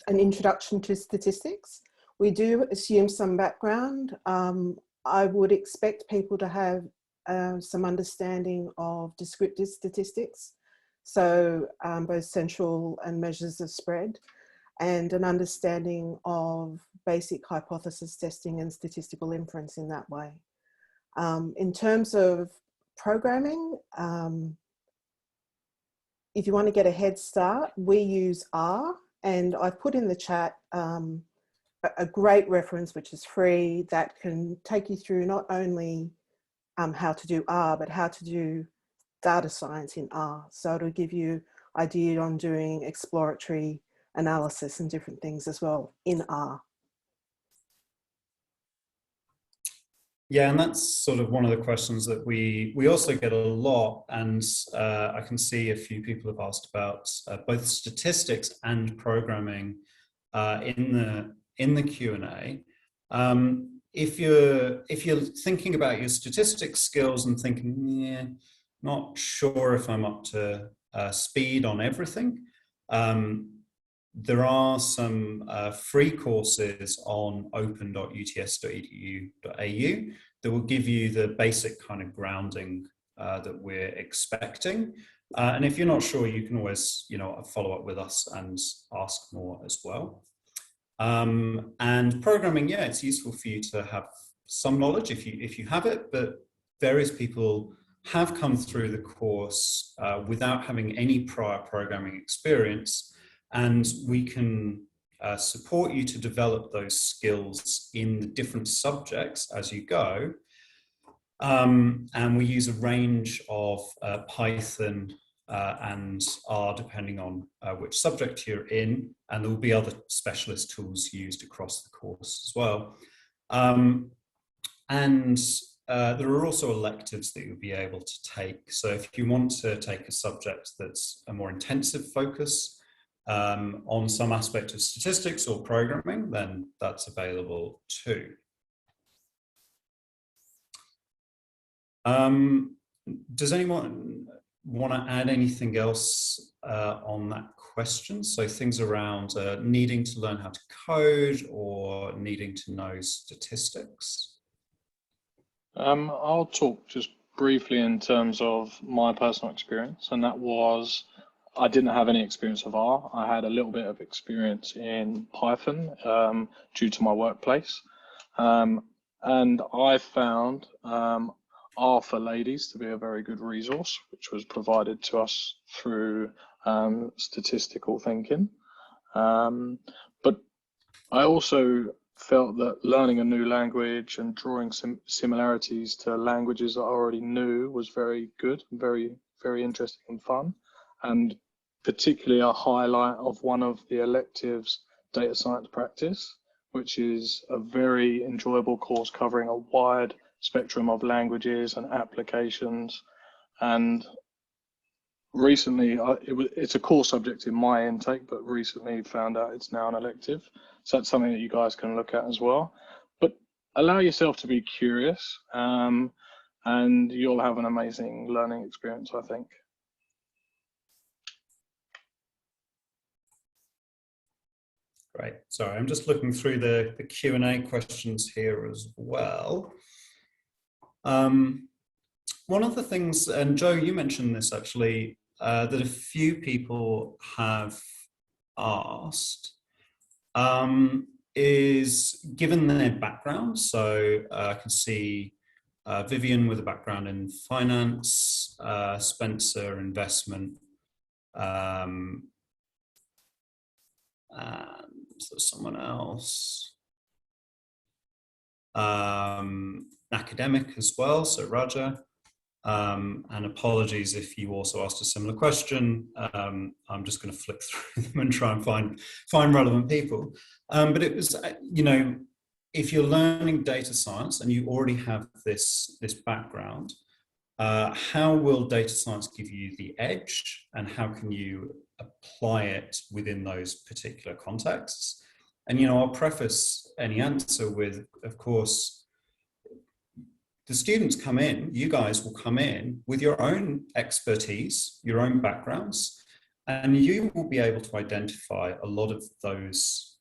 an introduction to statistics. We do assume some background. I would expect people to have some understanding of descriptive statistics, so both central and measures of spread, and an understanding of basic hypothesis testing and statistical inference in that way. In terms of programming, if you want to get a head start, we use R, and I've put in the chat a great reference which is free that can take you through not only how to do R, but how to do data science in R. So it'll give you idea on doing exploratory analysis and different things as well in R. Yeah, and that's sort of one of the questions that we also get a lot, and I can see a few people have asked about both statistics and programming in the Q&A. If you're thinking about your statistics skills and thinking, yeah, not sure if I'm up to speed on everything, there are some free courses on open.uts.edu.au that will give you the basic kind of grounding that we're expecting. And if you're not sure, you can always, follow up with us and ask more as well. And programming, yeah, it's useful for you to have some knowledge if you have it, but various people have come through the course without having any prior programming experience, and we can support you to develop those skills in the different subjects as you go. And we use a range of Python and R depending on which subject you're in, and there will be other specialist tools used across the course as well. There are also electives that you'll be able to take. So if you want to take a subject that's a more intensive focus on some aspect of statistics or programming, then that's available too. Does anyone want to add anything else on that question? So things around needing to learn how to code or needing to know statistics? I'll talk just briefly in terms of my personal experience, and that was I didn't have any experience of R. I had a little bit of experience in Python due to my workplace, and I found R for Ladies to be a very good resource, which was provided to us through statistical thinking. But I also felt that learning a new language and drawing some similarities to languages that I already knew was very good, very, very interesting and fun. And particularly a highlight of one of the electives, data science practice, which is a very enjoyable course covering a wide spectrum of languages and applications. And recently, it's a core subject in my intake, but recently found out it's now an elective. So that's something that you guys can look at as well. But allow yourself to be curious, and you'll have an amazing learning experience, I think. Great. Sorry, I'm just looking through the Q&A questions here as well. One of the things, and Joe, you mentioned this actually, that a few people have asked is given their background. So I can see Vivian with a background in finance, Spencer investment, and so someone else, academic as well, so Raja. And apologies if you also asked a similar question. I'm just going to flip through them and try and find relevant people. But it was, if you're learning data science and you already have this background, how will data science give you the edge, and how can you apply it within those particular contexts? And I'll preface any answer with, of course, the students come in, you guys will come in with your own expertise, your own backgrounds, and you will be able to identify a lot of those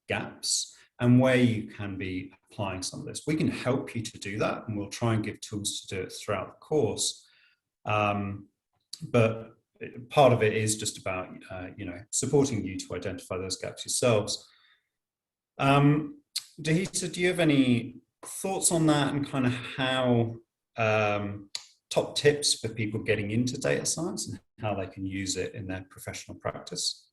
gaps and where you can be applying some of this. We can help you to do that, and we'll try and give tools to do it throughout the course. But part of it is just about, supporting you to identify those gaps yourselves. Dahita, do you have any thoughts on that and kind of how top tips for people getting into data science and how they can use it in their professional practice?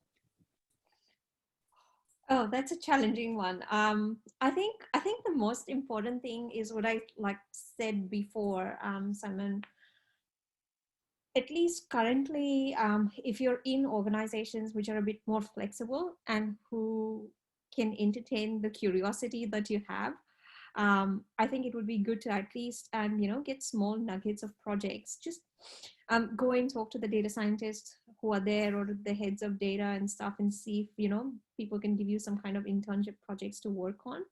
Oh, that's a challenging one. I think the most important thing is what I said before, Simon. At least currently, if you're in organizations which are a bit more flexible and who can entertain the curiosity that you have, I think it would be good to at least, get small nuggets of projects. Just go and talk to the data scientists who are there or the heads of data and stuff and see if, people can give you some kind of internship projects to work on.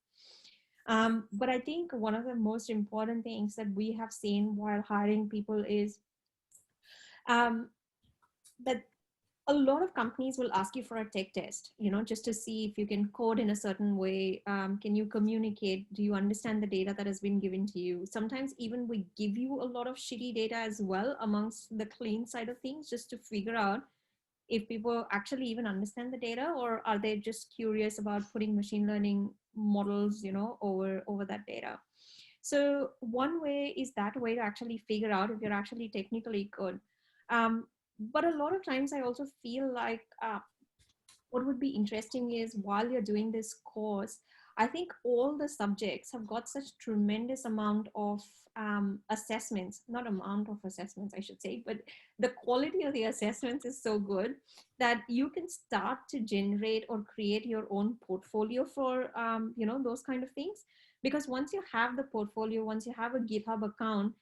But I think one of the most important things that we have seen while hiring people is that a lot of companies will ask you for a tech test, just to see if you can code in a certain way. Can you communicate? Do you understand the data that has been given to you? Sometimes even we give you a lot of shitty data as well amongst the clean side of things, just to figure out if people actually even understand the data, or are they just curious about putting machine learning models, over that data. So one way is that way to actually figure out if you're actually technically good. But a lot of times I also feel like what would be interesting is while you're doing this course, I think all the subjects have got such tremendous amount of assessments, not amount of assessments, I should say, but the quality of the assessments is so good that you can start to generate or create your own portfolio for, those kind of things. Because once you have the portfolio, once you have a GitHub account,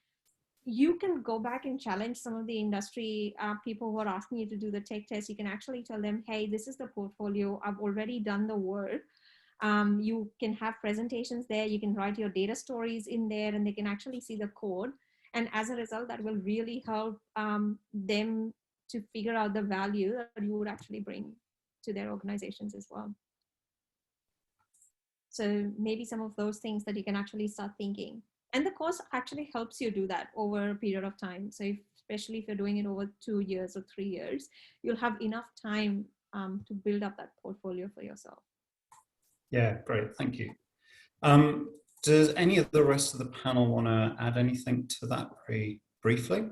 you can go back and challenge some of the industry people who are asking you to do the tech test. You can actually tell them, hey, this is the portfolio. I've already done the work. You can have presentations there. You can write your data stories in there and they can actually see the code. And as a result, that will really help them to figure out the value that you would actually bring to their organizations as well. So maybe some of those things that you can actually start thinking. And the course actually helps you do that over a period of time. So especially if you're doing it over 2 years or 3 years, you'll have enough time to build up that portfolio for yourself. Yeah, great. Thank you. Does any of the rest of the panel want to add anything to that very briefly?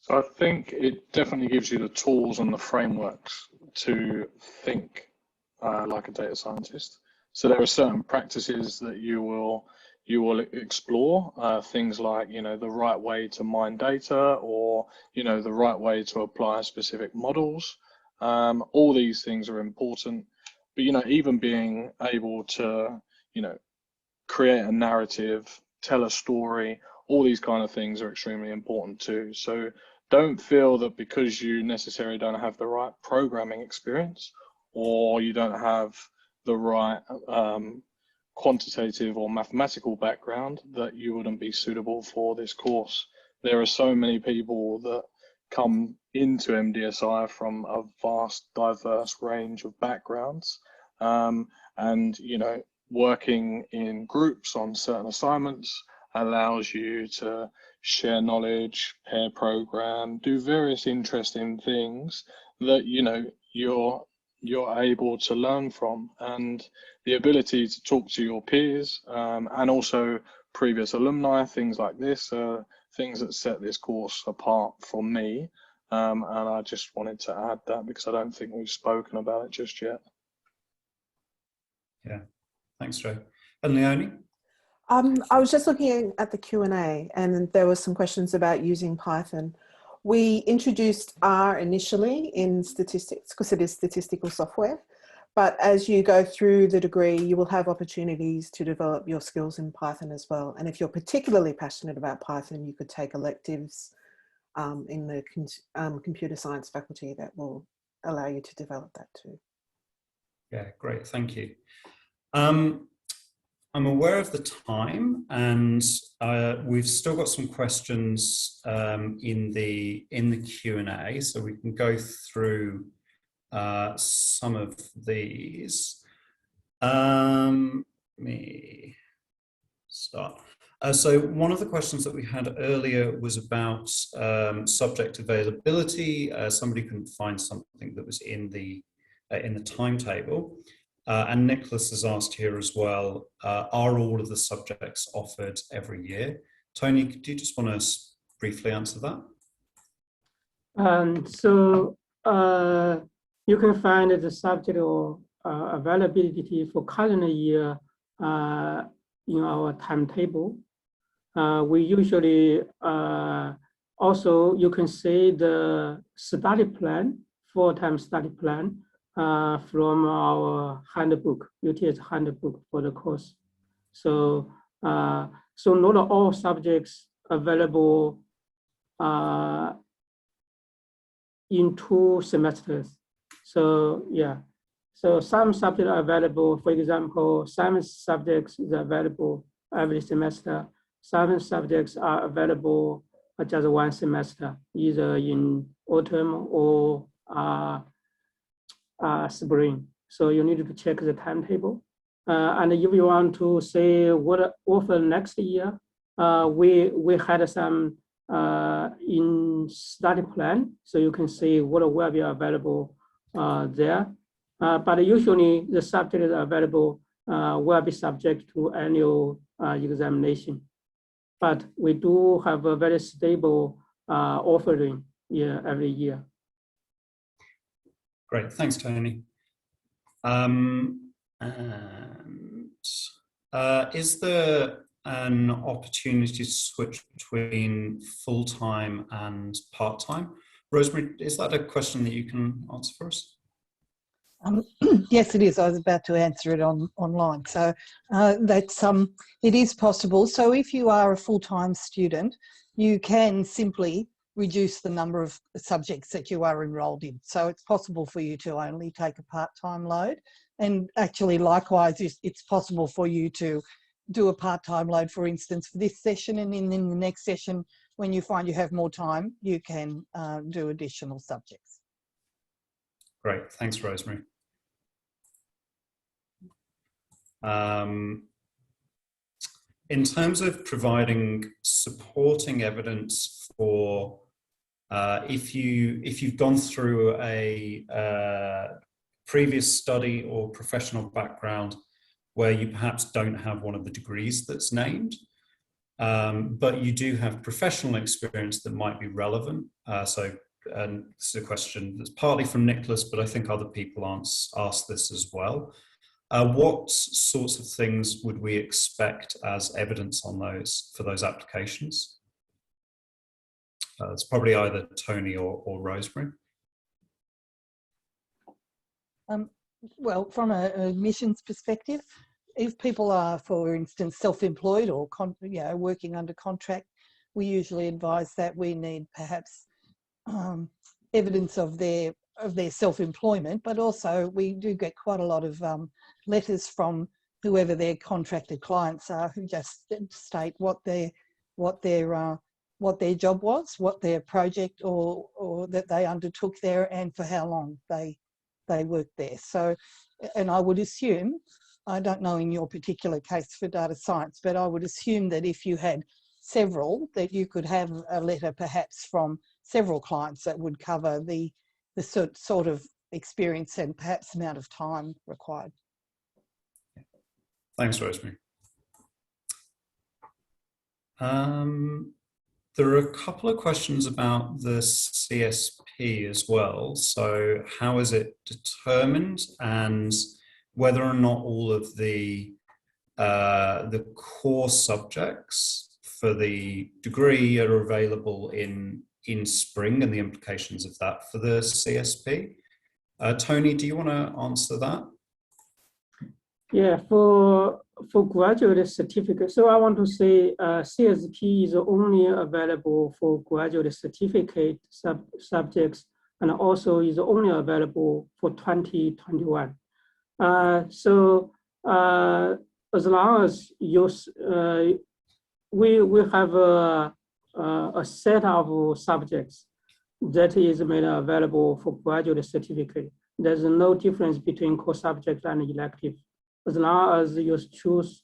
So I think it definitely gives you the tools and the frameworks to think like a data scientist. So there are certain practices that you will explore, things like, the right way to mine data, or, the right way to apply specific models. All these things are important, but, even being able to, create a narrative, tell a story, all these kind of things are extremely important too. So don't feel that because you necessarily don't have the right programming experience, or you don't have the right quantitative or mathematical background, that you wouldn't be suitable for this course. There are so many people that come into MDSI from a vast, diverse range of backgrounds, and working in groups on certain assignments allows you to share knowledge, pair program, do various interesting things that you're able to learn from. And the ability to talk to your peers and also previous alumni, things like this, things that set this course apart for me. And I just wanted to add that because I don't think we've spoken about it just yet. Yeah, thanks, Joe. And Leonie? I was just looking at the Q&A and there were some questions about using Python. We introduced R initially in statistics because it is statistical software, but as you go through the degree, you will have opportunities to develop your skills in Python as well. And if you're particularly passionate about Python, you could take electives in the computer science faculty that will allow you to develop that too. Yeah, great, thank you. I'm aware of the time, and we've still got some questions in the Q&A, so we can go through some of these. Let me start. So one of the questions that we had earlier was about subject availability. Somebody couldn't find something that was in the timetable. And Nicholas has asked here as well, are all of the subjects offered every year? Tony, do you just want to briefly answer that? So you can find the subject or availability for current year in our timetable. We usually also, you can see the study plan, full-time study plan from our handbook, UTS handbook for the course. So, so not all subjects available in 2 semesters. So yeah, so some subjects are available. For example, science subjects is available every semester. Some subjects are available just 1 semester, either in autumn or spring. So you need to check the timetable. And if you want to say what offer next year, we had some in study plan, so you can see what will be available there. But usually the subjects available will be subject to annual examination. But we do have a very stable offering every year. Great, thanks, Tony. Is there an opportunity to switch between full-time and part-time? Rosemary, is that a question that you can answer for us? Yes, it is. I was about to answer it online. So that's it is possible. So if you are a full-time student, you can simply reduce the number of subjects that you are enrolled in. So it's possible for you to only take a part-time load. And actually, likewise, it's possible for you to do a part-time load, for instance, for this session, and in the next session, when you find you have more time, you can do additional subjects. Great, thanks, Rosemary. In terms of providing supporting evidence for if you've gone through a previous study or professional background where you perhaps don't have one of the degrees that's named, but you do have professional experience that might be relevant. And this is a question that's partly from Nicholas, but I think other people asked this as well. What sorts of things would we expect as evidence on those for those applications? It's probably either Tony or Rosemary. Well, from an admissions perspective, if people are, for instance, self-employed or working under contract, we usually advise that we need perhaps evidence of their self-employment, but also we do get quite a lot of letters from whoever their contracted clients are, who just state what their job was, what their project or that they undertook there, and for how long they worked there. So, and I would assume, I don't know in your particular case for data science, but I would assume that if you had several, that you could have a letter perhaps from several clients that would cover the sort of experience and perhaps amount of time required. Thanks, Rosemary. There are a couple of questions about the CSP as well. So how is it determined, and whether or not all of the core subjects for the degree are available in spring, and the implications of that for the CSP. Tony, do you want to answer that? Yeah, for graduate certificate, so I want to say CSP is only available for graduate certificate subjects, and also is only available for 2021. So as long as we have a set of subjects that is made available for graduate certificate. There's no difference between core subject and elective. As long as you choose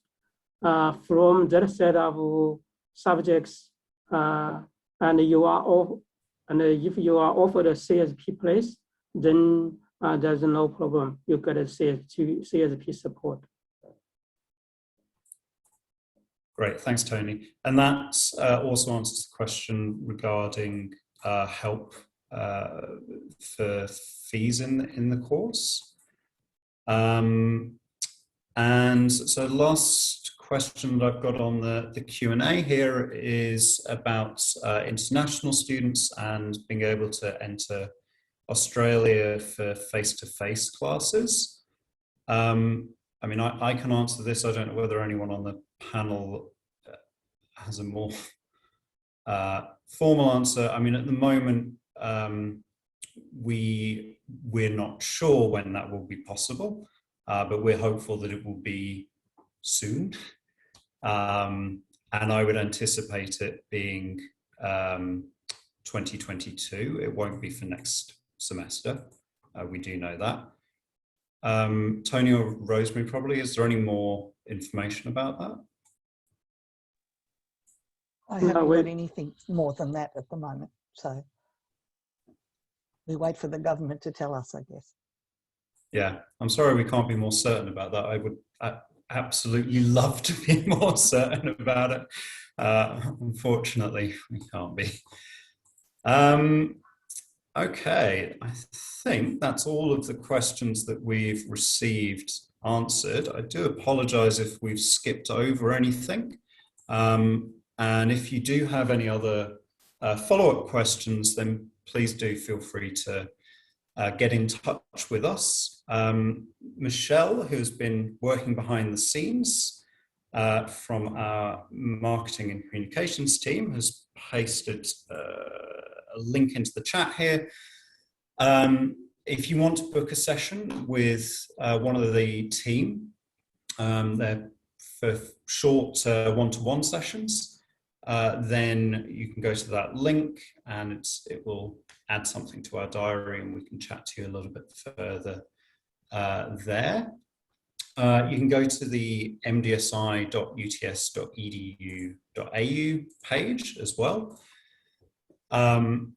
from that set of subjects, and if you are offered a CSP place, then there's no problem. You get a CSP support. Great, thanks, Tony. And that also answers the question regarding help for fees in the course. And so last question that I've got on the Q&A here is about international students and being able to enter Australia for face-to-face classes. I mean, I can answer this. I don't know whether anyone on the panel has a more formal answer. I mean, at the moment, we're not sure when that will be possible, but we're hopeful that it will be soon. And I would anticipate it being 2022. It won't be for next semester. We do know that. Tony or Rosemary, probably, is there any more information about that? I haven't got anything more than that at the moment, so we wait for the government to tell us, I guess. Yeah, I'm sorry we can't be more certain about that. I would absolutely love to be more certain about it. Unfortunately, we can't be. Okay, I think that's all of the questions that we've received answered. I do apologize if we've skipped over anything. And if you do have any other follow-up questions, then please do feel free to get in touch with us. Michelle, who's been working behind the scenes from our marketing and communications team, has pasted a link into the chat here. If you want to book a session with one of the team, they're for short one-to-one sessions, then you can go to that link and it will add something to our diary and we can chat to you a little bit further there. You can go to the mdsi.uts.edu.au page as well and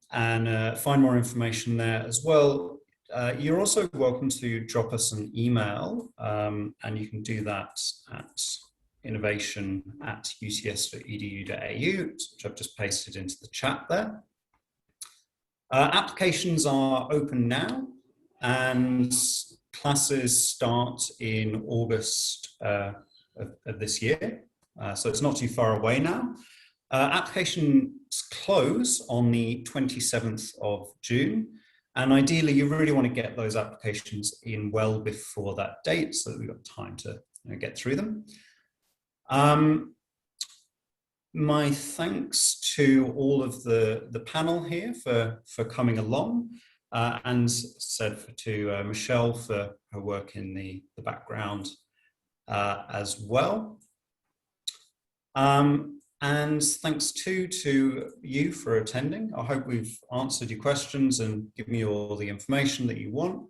find more information there as well. You're also welcome to drop us an email and you can do that at innovation@uts.edu.au, which I've just pasted into the chat there. Applications are open now and classes start in August of this year, so it's not too far away now. Applications close on the 27th of June, and ideally you really want to get those applications in well before that date so that we've got time to get through them. My thanks to all of the panel here for coming along, and said to Michelle for her work in the background as well. And thanks too to you for attending. I hope we've answered your questions and given you all the information that you want.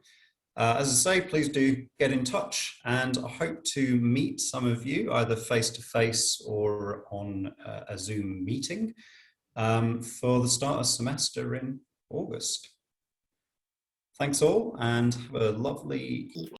As I say, please do get in touch, and I hope to meet some of you either face-to-face or on a Zoom meeting for the start of semester in August. Thanks all, and have a lovely evening.